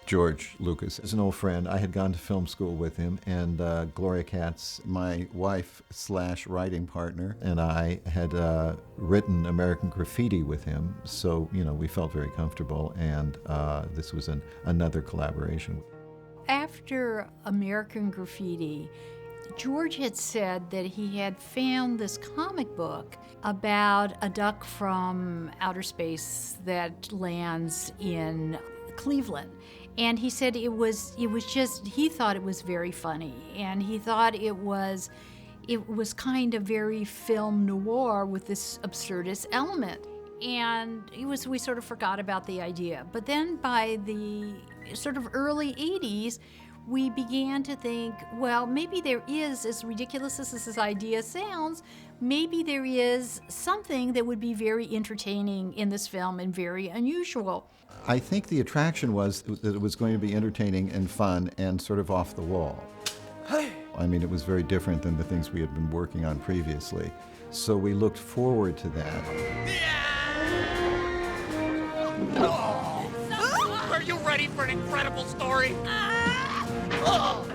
George Lucas is an old friend. I had gone to film school with him, and Gloria Katz, my wife / writing partner, and I had written American Graffiti with him. So, we felt very comfortable, and this was another collaboration. After American Graffiti, George had said that he had found this comic book about a duck from outer space that lands in Cleveland. And he said it was just, he thought it was very funny, and he thought it was kind of very film noir with this absurdist element. And we sort of forgot about the idea. But then by the sort of early 80s, we began to think, well, maybe there is, as ridiculous as this idea sounds, maybe there is something that would be very entertaining in this film and very unusual. I think the attraction was that it was going to be entertaining and fun and sort of off the wall. I mean, it was very different than the things we had been working on previously. So we looked forward to that. Are you ready for an incredible story? Help!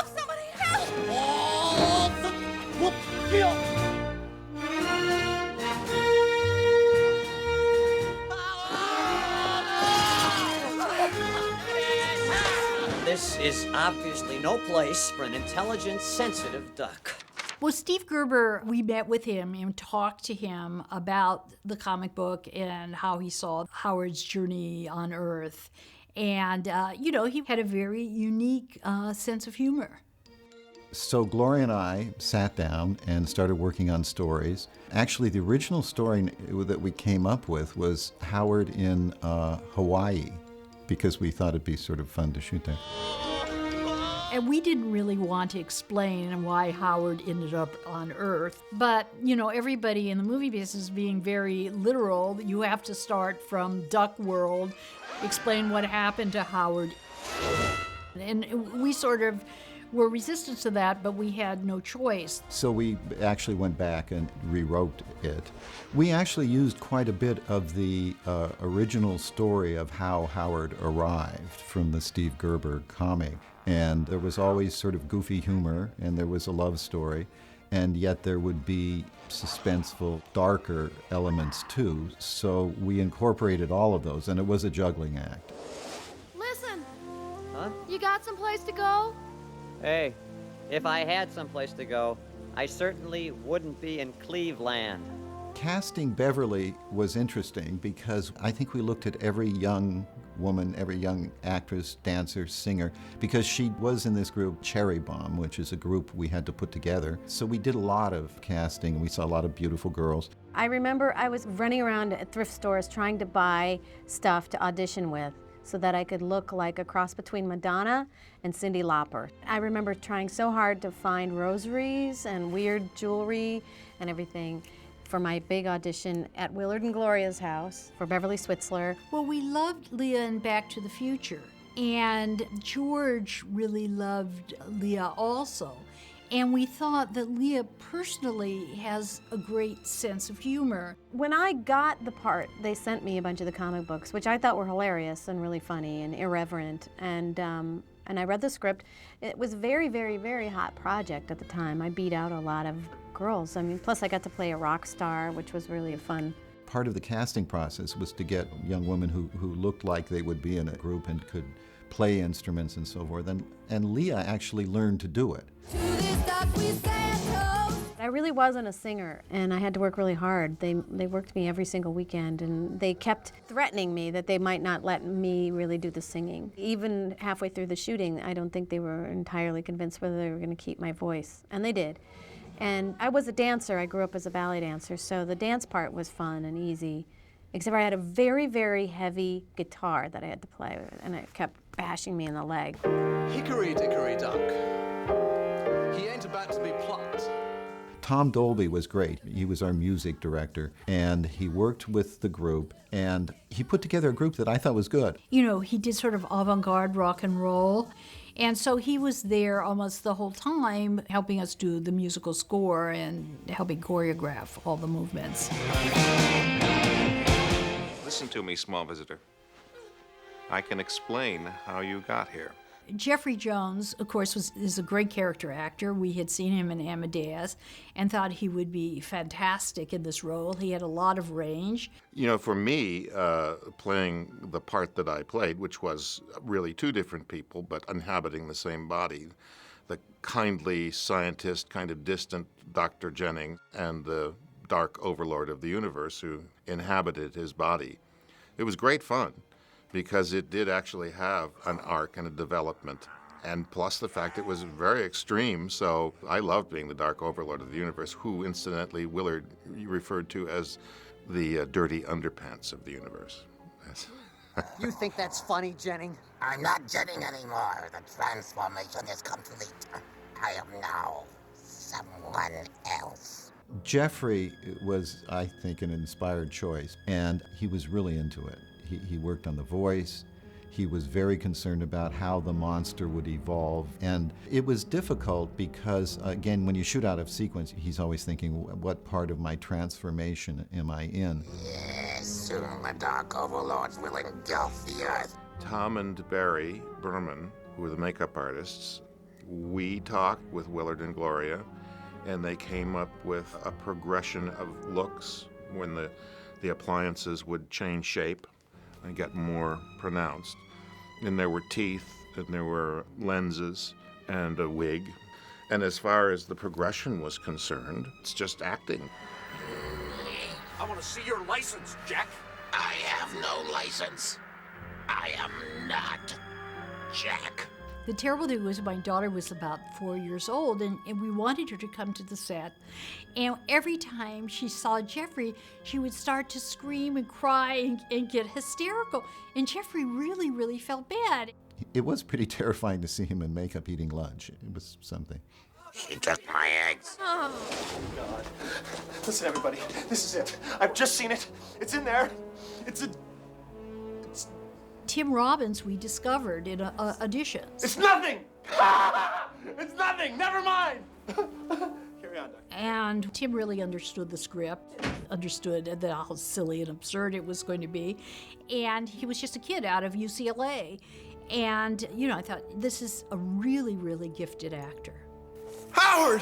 Somebody help! This is obviously no place for an intelligent, sensitive duck. Well, Steve Gerber, we met with him and talked to him about the comic book and how he saw Howard's journey on Earth. And, he had a very unique sense of humor. So Gloria and I sat down and started working on stories. Actually, the original story that we came up with was Howard in Hawaii, because we thought it'd be sort of fun to shoot there. And we didn't really want to explain why Howard ended up on Earth. But, everybody in the movie business being very literal, you have to start from Duckworld, explain what happened to Howard. And we sort of were resistant to that, but we had no choice. So we actually went back and rewrote it. We actually used quite a bit of the original story of how Howard arrived from the Steve Gerber comic. And there was always sort of goofy humor, and there was a love story, and yet there would be suspenseful, darker elements too. So we incorporated all of those, and it was a juggling act. Listen. Huh? You got someplace to go? Hey, if I had someplace to go, I certainly wouldn't be in Cleveland. Casting Beverly was interesting because I think we looked at every young woman, every young actress, dancer, singer, because she was in this group Cherry Bomb, which is a group we had to put together. So we did a lot of casting, and we saw a lot of beautiful girls. I remember I was running around at thrift stores trying to buy stuff to audition with so that I could look like a cross between Madonna and Cyndi Lauper. I remember trying so hard to find rosaries and weird jewelry and everything for my big audition at Willard and Gloria's house for Beverly Switzler. Well, we loved Leah in Back to the Future, and George really loved Leah also. And we thought that Leah personally has a great sense of humor. When I got the part, they sent me a bunch of the comic books, which I thought were hilarious and really funny and irreverent. And I read the script. It was a very, very, very hot project at the time. I beat out a lot of girls. I mean, plus I got to play a rock star, which was really fun. Part of the casting process was to get young women who looked like they would be in a group and could play instruments and so forth. And Leah actually learned to do it. I really wasn't a singer, and I had to work really hard. They worked me every single weekend, and they kept threatening me that they might not let me really do the singing. Even halfway through the shooting, I don't think they were entirely convinced whether they were going to keep my voice, and they did. And I was a dancer. I grew up as a ballet dancer, so the dance part was fun and easy, except I had a very, very heavy guitar that I had to play with, and it kept bashing me in the leg. Hickory dickory dock. He ain't about to be plucked. Tom Dolby was great. He was our music director, and he worked with the group, and he put together a group that I thought was good. He did sort of avant-garde rock and roll, and so he was there almost the whole time helping us do the musical score and helping choreograph all the movements. Listen to me, small visitor. I can explain how you got here. Jeffrey Jones, of course, is a great character actor. We had seen him in Amadeus and thought he would be fantastic in this role. He had a lot of range. You know, for me, playing the part that I played, which was really two different people, but inhabiting the same body, the kindly scientist, kind of distant Dr. Jennings, and the dark overlord of the universe who inhabited his body. It was great fun, because it did actually have an arc and a development, and plus the fact it was very extreme, so I loved being the Dark Overlord of the universe, who incidentally Willard referred to as the dirty underpants of the universe. Yes. You think that's funny, Jennings? I'm not Jennings anymore. The transformation is complete. I am now someone else. Jeffrey was, I think, an inspired choice, and he was really into it. He worked on the voice. He was very concerned about how the monster would evolve. And it was difficult because, again, when you shoot out of sequence, he's always thinking, what part of my transformation am I in? Yes, soon the Dark Overlords will engulf the Earth. Tom and Barry Berman, who were the makeup artists, we talked with Willard and Gloria, and they came up with a progression of looks when the appliances would change shape and get more pronounced. And there were teeth, and there were lenses, and a wig. And as far as the progression was concerned, it's just acting. I want to see your license, Jack. I have no license. I am not Jack. The terrible thing was my daughter was about 4 years old, and we wanted her to come to the set. And every time she saw Jeffrey, she would start to scream and cry and get hysterical. And Jeffrey really, really felt bad. It was pretty terrifying to see him in makeup eating lunch. It was something. He took my eggs. Oh, God. Listen, everybody. This is it. I've just seen it. It's in there. It's Tim Robbins, we discovered in auditions. It's nothing! It's nothing! Never mind! Carry on, Doctor. And Tim really understood the script, understood how silly and absurd it was going to be. And he was just a kid out of UCLA. And, you know, I thought, this is a really, really gifted actor. Howard!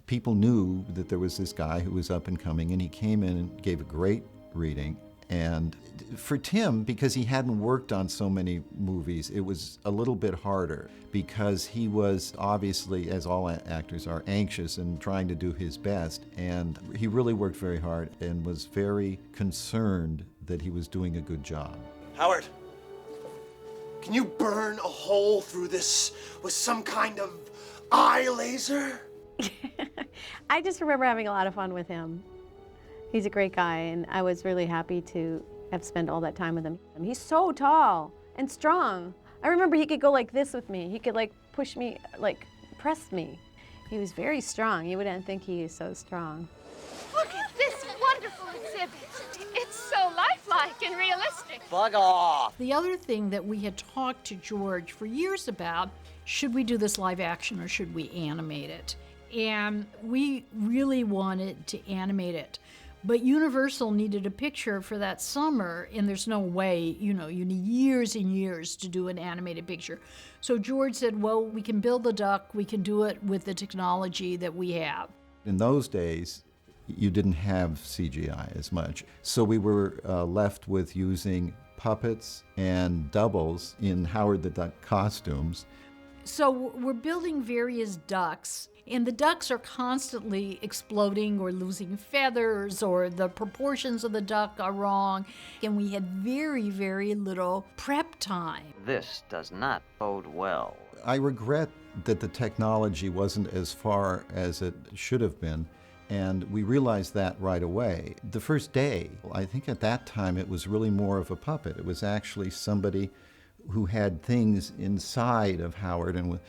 People knew that there was this guy who was up and coming, and he came in and gave a great reading. And for Tim, because he hadn't worked on so many movies, it was a little bit harder because he was obviously, as all actors are, anxious and trying to do his best. And he really worked very hard and was very concerned that he was doing a good job. Howard, can you burn a hole through this with some kind of eye laser? I just remember having a lot of fun with him. He's a great guy, and I was really happy to have spent all that time with him. He's so tall and strong. I remember he could go like this with me. He could like push me, like press me. He was very strong. You wouldn't think he is so strong. Look at this wonderful exhibit. It's so lifelike and realistic. Bug off! The other thing that we had talked to George for years about, should we do this live action or should we animate it? And we really wanted to animate it. But Universal needed a picture for that summer, and there's no way, you know, you need years and years to do an animated picture. So George said, well, we can build the duck, we can do it with the technology that we have. In those days, you didn't have CGI as much. So we were left with using puppets and doubles in Howard the Duck costumes. So we're building various ducks, and the ducks are constantly exploding or losing feathers, or the proportions of the duck are wrong. And we had very, very little prep time. This does not bode well. I regret that the technology wasn't as far as it should have been, and we realized that right away. The first day, I think at that time it was really more of a puppet. It was actually somebody who had things inside of Howard. And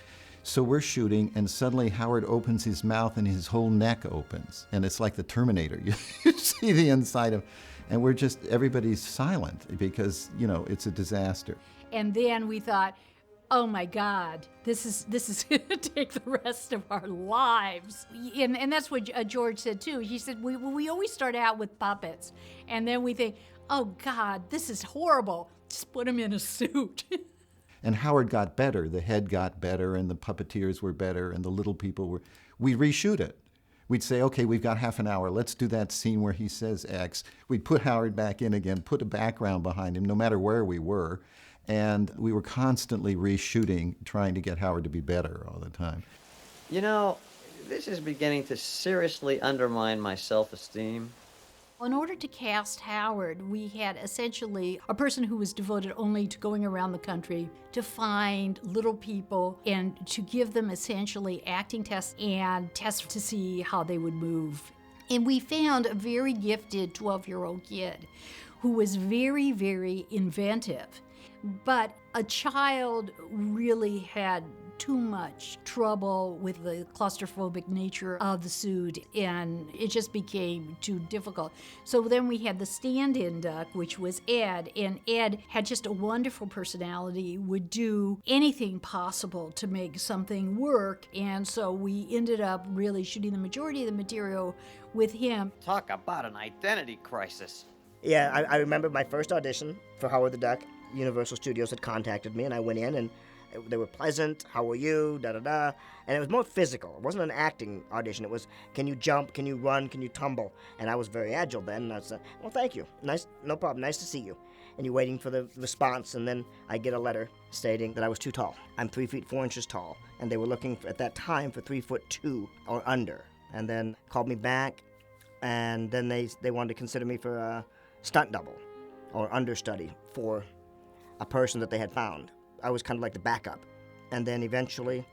so we're shooting, and suddenly Howard opens his mouth and his whole neck opens. And it's like the Terminator. You see the inside of, and we're just, everybody's silent because, you know, it's a disaster. And then we thought, oh my God, this is going to take the rest of our lives. And that's what George said too. He said, we always start out with puppets, and then we think, oh God, this is horrible. Just put him in a suit. And Howard got better. The head got better, and the puppeteers were better, and the little people were. We'd reshoot it. We'd say, okay, we've got half an hour. Let's do that scene where he says X. We'd put Howard back in again, put a background behind him, no matter where we were. And we were constantly reshooting, trying to get Howard to be better all the time. You know, this is beginning to seriously undermine my self-esteem. In order to cast Howard, we had essentially a person who was devoted only to going around the country to find little people and to give them essentially acting tests and tests to see how they would move. And we found a very gifted 12-year-old kid who was very, very inventive. But a child really had too much trouble with the claustrophobic nature of the suit, and it just became too difficult. So then we had the stand-in duck, which was Ed, and Ed had just a wonderful personality, would do anything possible to make something work, and so we ended up really shooting the majority of the material with him. Talk about an identity crisis. Yeah, I remember my first audition for Howard the Duck. Universal Studios had contacted me, and I went in, and they were pleasant. How are you? Da-da-da. And it was more physical. It wasn't an acting audition. It was, can you jump? Can you run? Can you tumble? And I was very agile then, and I said, well, thank you. Nice, no problem. Nice to see you. And you're waiting for the response, and then I get a letter stating that I was too tall. I'm 3 feet 4 inches tall, and they were looking at that time for 3'2" or under. And then called me back, and then they wanted to consider me for a stunt double or understudy for a person that they had found. I was kind of like the backup, and then eventually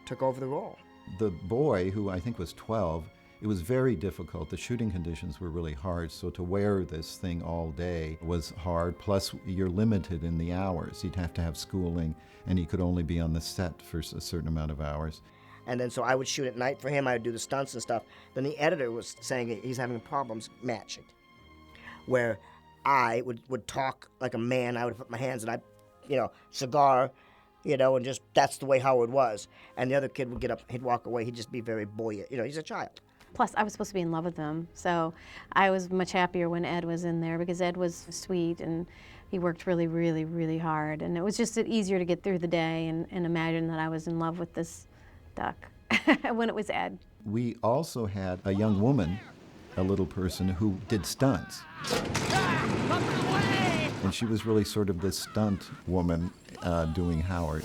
took over the role. The boy, who I think was 12, it was very difficult. The shooting conditions were really hard, so to wear this thing all day was hard. Plus, you're limited in the hours. You'd have to have schooling, and he could only be on the set for a certain amount of hours. And then so I would shoot at night for him. I would do the stunts and stuff. Then the editor was saying he's having problems matching, where I would talk like a man. I would put my hands and cigar, and just, that's the way Howard was. And the other kid would get up, he'd walk away, he'd just be very buoyant. He's a child. Plus, I was supposed to be in love with him, so I was much happier when Ed was in there because Ed was sweet and he worked really, really, really hard. And it was just easier to get through the day and imagine that I was in love with this duck when it was Ed. We also had a young woman, a little person, who did stunts. And she was really sort of this stunt woman doing Howard.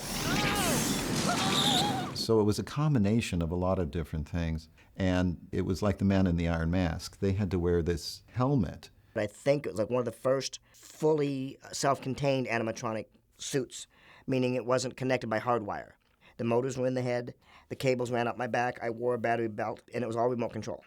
So it was a combination of a lot of different things. And it was like the man in the Iron Mask. They had to wear this helmet. I think it was like one of the first fully self-contained animatronic suits, meaning it wasn't connected by hardwire. The motors were in the head, the cables ran up my back, I wore a battery belt, and it was all remote control.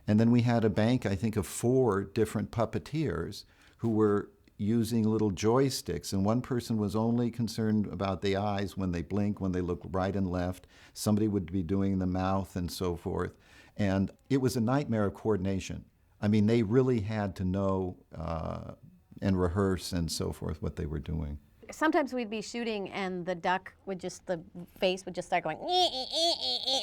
And then we had a bank, I think, of 4 different puppeteers who were using little joysticks, and one person was only concerned about the eyes when they blink, when they look right and left. Somebody would be doing the mouth and so forth. And it was a nightmare of coordination. I mean, they really had to know and rehearse and so forth what they were doing. Sometimes we'd be shooting and the duck would just, the face would just start going,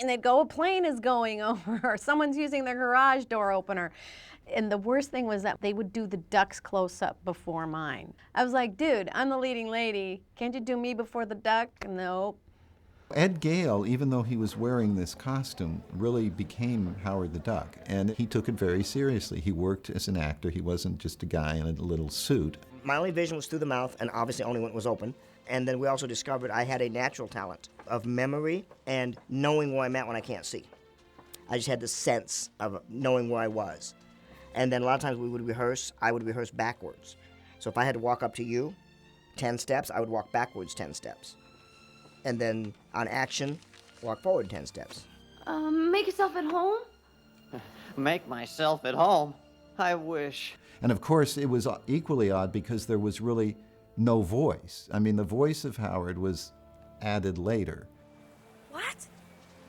and they'd go, a plane is going over, or someone's using their garage door opener. And the worst thing was that they would do the duck's close-up before mine. I was like, dude, I'm the leading lady. Can't you do me before the duck? No. Ed Gale, even though he was wearing this costume, really became Howard the Duck. And he took it very seriously. He worked as an actor. He wasn't just a guy in a little suit. My only vision was through the mouth, and obviously only when it was open. And then we also discovered I had a natural talent of memory and knowing where I'm at when I can't see. I just had the sense of knowing where I was. And then a lot of times we would rehearse, I would rehearse backwards. So if I had to walk up to you 10 steps, I would walk backwards 10 steps. And then on action, walk forward 10 steps. Make yourself at home? Make myself at home? I wish. And of course, it was equally odd because there was really no voice. I mean, the voice of Howard was added later. What?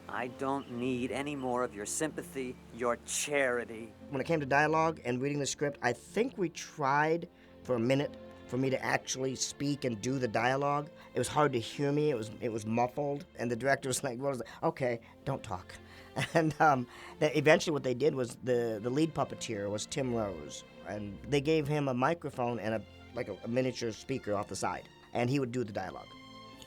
I don't need any more of your sympathy, your charity. When it came to dialogue and reading the script, I think we tried for a minute For me to actually speak and do the dialogue, it was hard to hear me. It was muffled, and the director was like, "Okay, don't talk." And eventually, what they did was the lead puppeteer was Tim Rose, and they gave him a microphone and a miniature speaker off the side, and he would do the dialogue.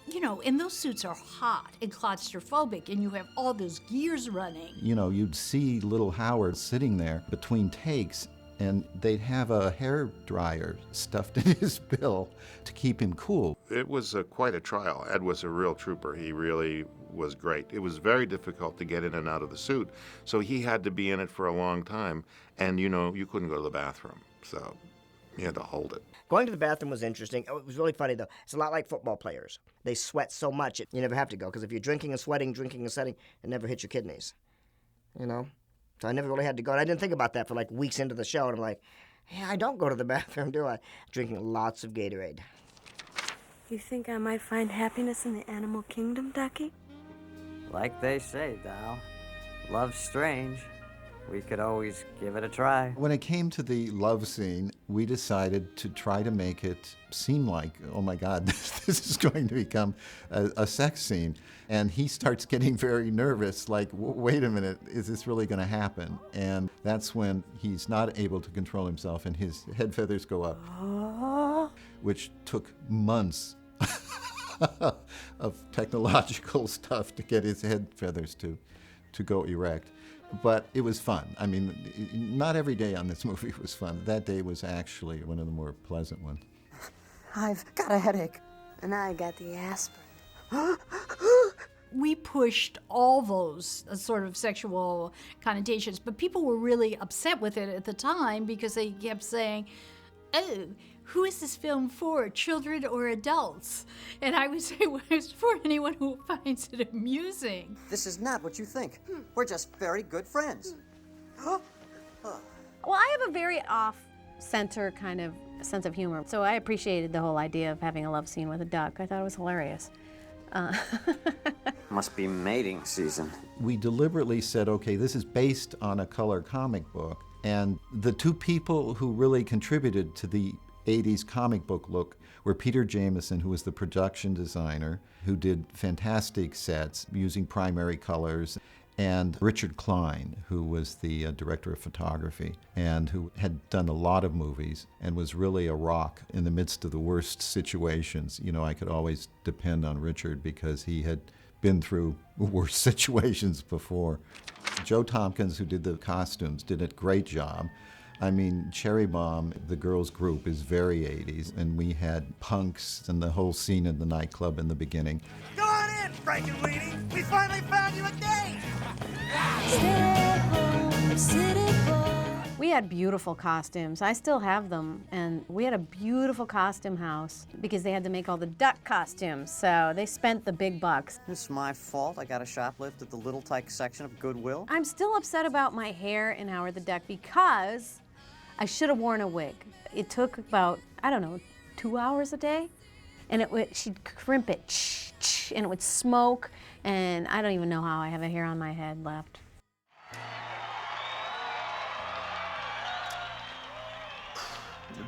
You know, and those suits are hot and claustrophobic, and you have all those gears running. You know, you'd see little Howard sitting there between takes, and they'd have a hair dryer stuffed in his bill to keep him cool. It was quite a trial. Ed was a real trooper. He really was great. It was very difficult to get in and out of the suit, so he had to be in it for a long time, and you couldn't go to the bathroom, so you had to hold it. Going to the bathroom was interesting. It was really funny, though. It's a lot like football players. They sweat so much, you never have to go, because if you're drinking and sweating, it never hits your kidneys, So I never really had to go. And I didn't think about that for like weeks into the show. And I'm like, yeah, I don't go to the bathroom, do I? Drinking lots of Gatorade. You think I might find happiness in the animal kingdom, Ducky? Like they say, Dal, love's strange. We could always give it a try. When it came to the love scene, we decided to try to make it seem like, oh my God, this is going to become a sex scene. And he starts getting very nervous, like, wait a minute, is this really going to happen? And that's when he's not able to control himself and his head feathers go up, which took months of technological stuff to get his head feathers to go erect. But it was fun. I mean, not every day on this movie was fun. That day was actually one of the more pleasant ones. I've got a headache. And I got the aspirin. We pushed all those sort of sexual connotations, but people were really upset with it at the time because they kept saying, oh, who is this film for, children or adults? And I would say, well, it's for anyone who finds it amusing. This is not what you think. We're just very good friends. Well, I have a very off-center kind of sense of humor, so I appreciated the whole idea of having a love scene with a duck. I thought it was hilarious. Must be mating season. We deliberately said, okay, this is based on a color comic book, and the two people who really contributed to the 80s comic book look were Peter Jameson, who was the production designer, who did fantastic sets using primary colors, and Richard Klein, who was the director of photography and who had done a lot of movies and was really a rock in the midst of the worst situations. You know, I could always depend on Richard because he had been through worse situations before. Joe Tompkins, who did the costumes, did a great job. I mean, Cherry Bomb, the girls' group, is very 80s, and we had punks and the whole scene in the nightclub in the beginning. Go on in, Frankenweenie. We finally found you a date. We had beautiful costumes. I still have them, and we had a beautiful costume house because they had to make all the duck costumes, so they spent the big bucks. It's my fault I got a shoplift at the Little Tyke section of Goodwill. I'm still upset about my hair in Howard the Duck because I should have worn a wig. It took about, 2 hours a day, and she'd crimp it, and it would smoke, and I don't even know how I have a hair on my head left.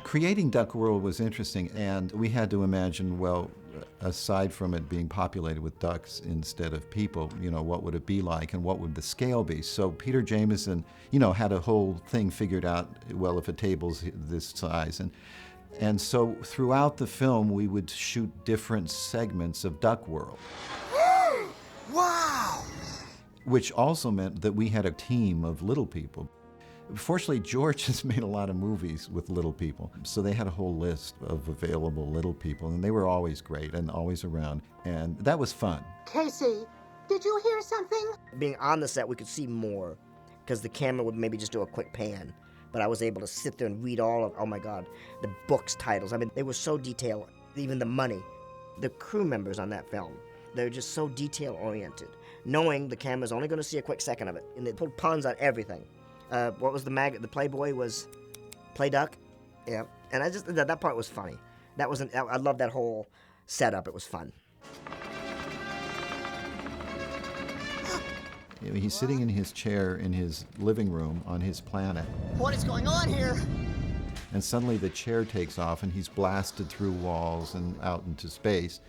Creating Duckworld was interesting, and we had to imagine, well, aside from it being populated with ducks instead of people, what would it be like and what would the scale be? So Peter Jameson, had a whole thing figured out, well, if a table's this size. And so throughout the film, we would shoot different segments of Duckworld. Wow! Which also meant that we had a team of little people. Fortunately, George has made a lot of movies with little people, so they had a whole list of available little people, and they were always great and always around, and that was fun. Casey, did you hear something? Being on the set, we could see more, because the camera would maybe just do a quick pan, but I was able to sit there and read all of, oh my God, the book's titles. I mean, they were so detailed, even the money. The crew members on that film, they're just so detail-oriented, knowing the camera's only going to see a quick second of it, and they pulled puns on everything. What was the Playboy was Play Duck? Yeah. And that part was funny. I love that whole setup. It was fun. He's sitting in his chair in his living room on his planet. What is going on here? and suddenly the chair takes off and he's blasted through walls and out into space.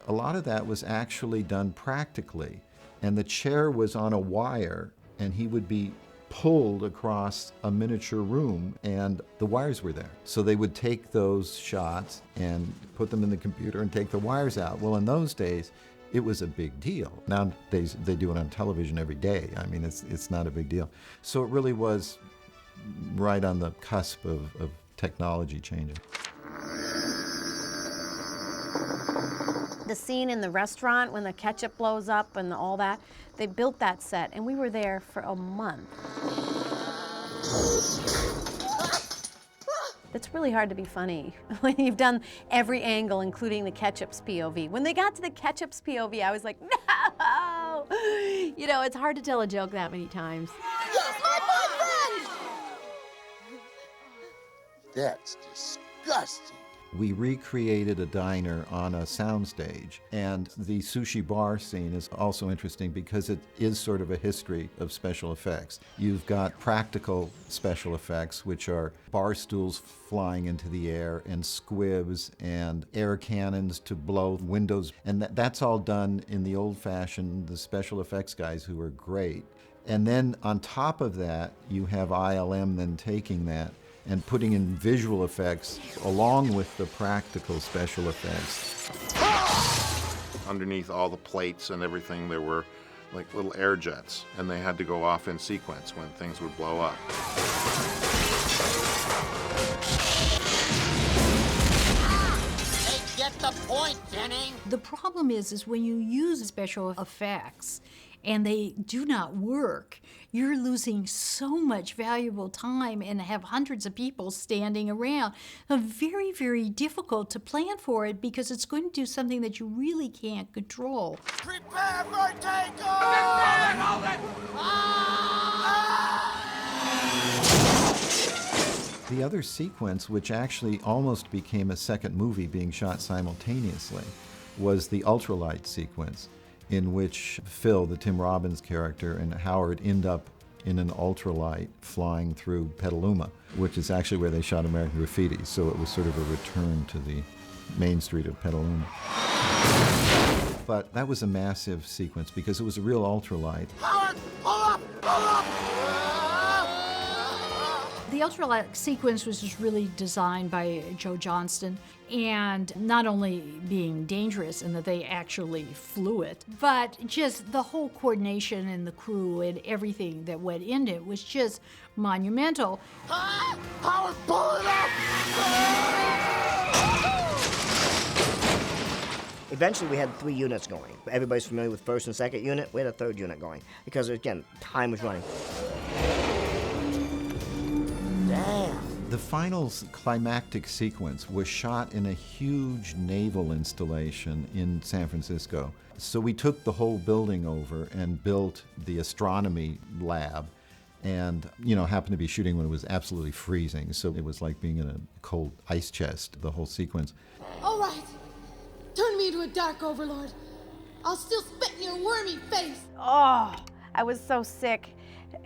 A lot of that was actually done practically, and the chair was on a wire, and he would be pulled across a miniature room, and the wires were there. So they would take those shots and put them in the computer and take the wires out. Well, in those days, it was a big deal. Nowadays, they do it on television every day. I mean, it's not a big deal. So it really was right on the cusp of technology changing. The scene in the restaurant when the ketchup blows up and all that, they built that set, and we were there for a month. It's really hard to be funny when you've done every angle, including the ketchup's POV. When they got to the ketchup's POV, I was like, no! You know, it's hard to tell a joke that many times. Yes, my boyfriend! That's disgusting. We recreated a diner on a soundstage, and the sushi bar scene is also interesting because it is sort of a history of special effects. You've got practical special effects, which are bar stools flying into the air and squibs and air cannons to blow windows, and that's all done in the old-fashioned, the special effects guys who are great. And then on top of that, you have ILM then taking that and putting in visual effects along with the practical special effects. Underneath all the plates and everything, there were like little air jets, and they had to go off in sequence when things would blow up. They get the point, Jennings. The problem is when you use special effects and they do not work, you're losing so much valuable time and have hundreds of people standing around. Very, very difficult to plan for it because it's going to do something that you really can't control. Prepare for takeoff! Hold it! The other sequence, which actually almost became a second movie being shot simultaneously, was the Ultralight sequence, in which Phil, the Tim Robbins character, and Howard end up in an ultralight flying through Petaluma, which is actually where they shot American Graffiti. So it was sort of a return to the main street of Petaluma. But that was a massive sequence because it was a real ultralight. Howard, pull up! Pull up! The ultralight sequence was just really designed by Joe Johnston, and not only being dangerous in that they actually flew it, but just the whole coordination and the crew and everything that went into it was just monumental. Howard, pull it up! Eventually, we had 3 units going. Everybody's familiar with first and second unit. We had a third unit going because, again, time was running. Damn. The final climactic sequence was shot in a huge naval installation in San Francisco. So we took the whole building over and built the astronomy lab, and, you know, happened to be shooting when it was absolutely freezing. So it was like being in a cold ice chest, the whole sequence. All right. Turn me into a dark overlord. I'll still spit in your wormy face. Oh, I was so sick.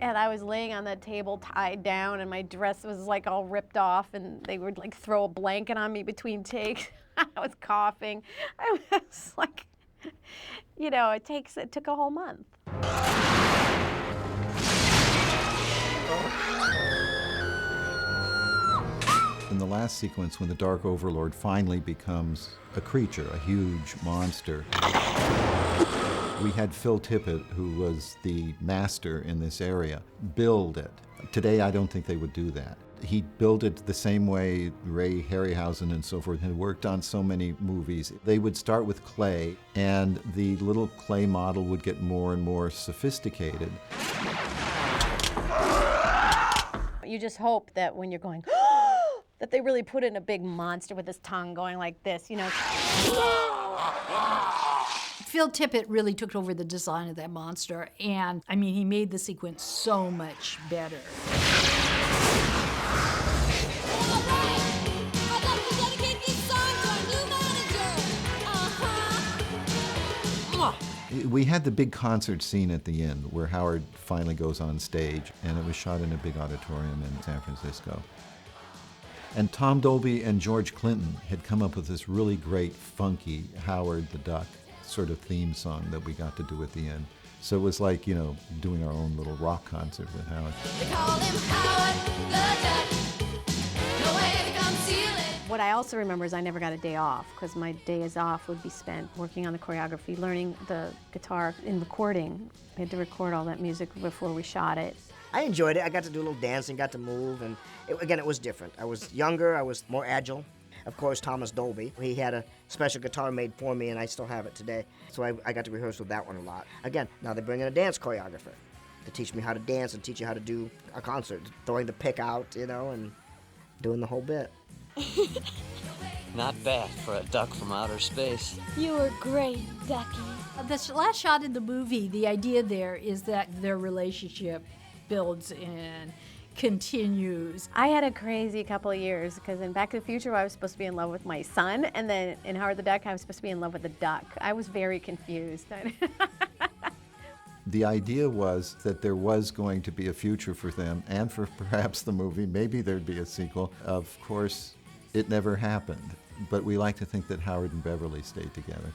And I was laying on the table tied down, and my dress was like all ripped off, and they would like throw a blanket on me between takes. I was coughing. I was like, you know, it took a whole month. In the last sequence, when the Dark Overlord finally becomes a creature, a huge monster, we had Phil Tippett, who was the master in this area, build it. Today, I don't think they would do that. He built it the same way Ray Harryhausen and so forth had worked on so many movies. They would start with clay, and the little clay model would get more and more sophisticated. You just hope that when you're going, that they really put in a big monster with his tongue going like this, you know. Phil Tippett really took over the design of that monster, and I mean, he made the sequence so much better. We had the big concert scene at the end where Howard finally goes on stage, and it was shot in a big auditorium in San Francisco. And Tom Dolby and George Clinton had come up with this really great, funky Howard the Duck sort of theme song that we got to do at the end. So it was like, doing our own little rock concert with Howard. They call him Howard the Duck. No way to conceal it. What I also remember is I never got a day off, because my days off would be spent working on the choreography, learning the guitar, and recording. We had to record all that music before we shot it. I enjoyed it. I got to do a little dancing, got to move, and again, it was different. I was younger, I was more agile. Of course, Thomas Dolby, he had a special guitar made for me, and I still have it today. So I got to rehearse with that one a lot. Again, now they bring in a dance choreographer to teach me how to dance and teach you how to do a concert, throwing the pick out, and doing the whole bit. Not bad for a duck from outer space. You were great, Ducky. This last shot in the movie, the idea there is that their relationship builds and continues. I had a crazy couple of years, because in Back to the Future I was supposed to be in love with my son, and then in Howard the Duck I was supposed to be in love with the duck. I was very confused. The idea was that there was going to be a future for them and for perhaps the movie. Maybe there'd be a sequel. Of course, it never happened. But we like to think that Howard and Beverly stayed together.